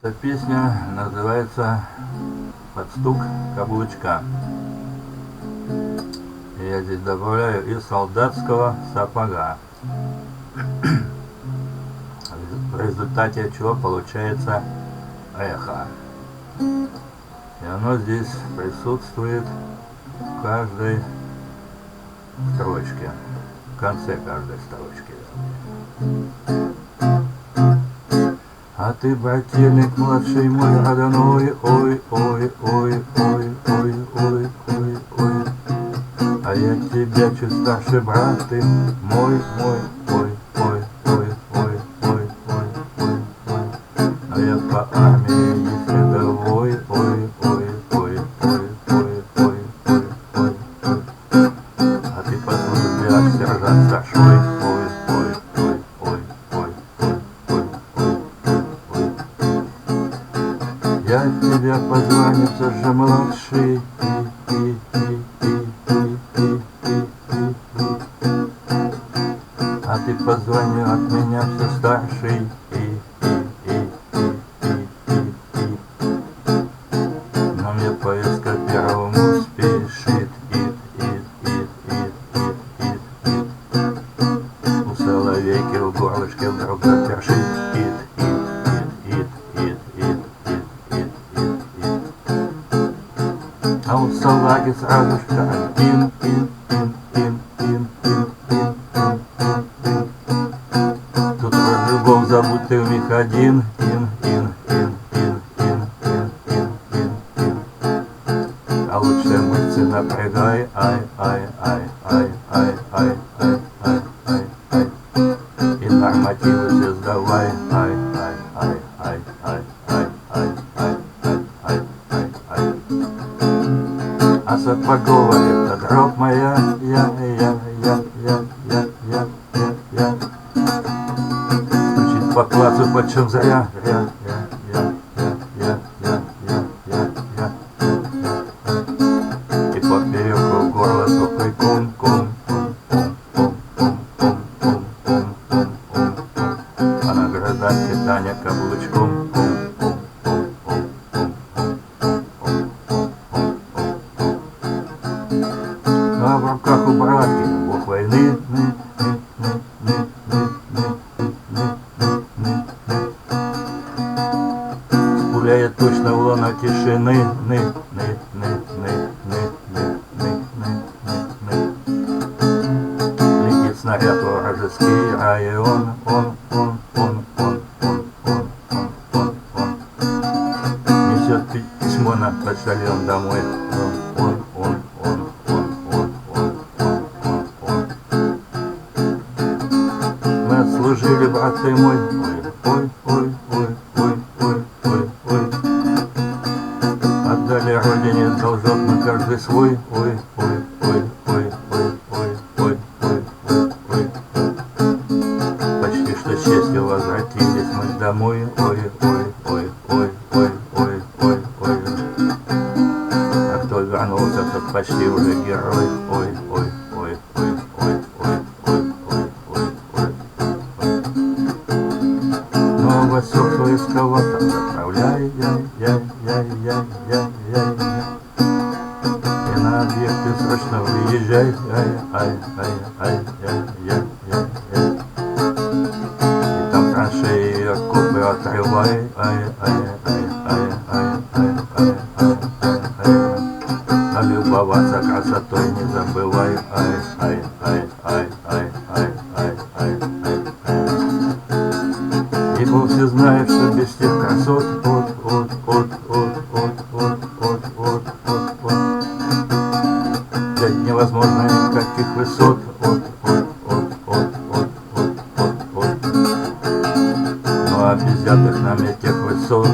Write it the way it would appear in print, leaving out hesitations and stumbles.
Эта песня называется «Под стук каблучка». Я здесь добавляю и солдатского сапога, в результате чего получается эхо. И оно здесь присутствует в каждой строчке, в конце каждой строчки. А ты, брательник младший мой родной, ой, ой, ой, ой, ой, ой, ой, ой. А я тебя чуть старший брат, ты мой, ой, ой, ой, ой, ой, ой, ой, ой. А я по армии есть рядовой, ой, ой, ой, ой, ой, ой, ой, ой, ой. А ты по службе сержант старшой, ой, ой, ой, ой, ой, ой, ой, ой, ой. Я тебя по званию тоже младший, а ты по званию от меня все старший, но мне поездка первому спешит, у соловейки в горлышке вдруг запершит, а у салаги сразу же тут про любовь забудь, ты у них один, а лучше мышцы напрягай, ай, ай, ай, ай, ай, ай, ай, ай, ай, ай, и нормативы все сдавай, ай, ай, ай, ай, ай, ай, ай, ай, ай, ай, ай. А сапогова это дробь моя, я. Стучит по классу, почем заря, и поперек в горло сухой ком. А на гражданке Таня каблучком. А в руках у братки бог войны, пуляет точно в лоно тишины, летит снаряд вражеский, а и он несет письмо на почтальон домой, мы отслужили, брат ты мой, ой, ой, ой, ой, ой, ой, ой, отдали родине должок на каждый свой, ой, ой, ой, ой, ой, ой, ой, ой, ой, ой. Почти что с честью возвратились мы домой, ой, ой, ой, ой, ой, ой, ой, ой. А кто вернулся, тот почти уже герой, ой, ой, ой, ой, ой, ой, ой, ой, ой, ой. Но Васек свой эскаватор заправляй, и на объекты срочно выезжай, и там траншеи и окопы отрывай, налюбоваться красотой не забывай, ибо все знают, что без тех красот взять невозможно никаких высот, ну а без взятых нам этих высот,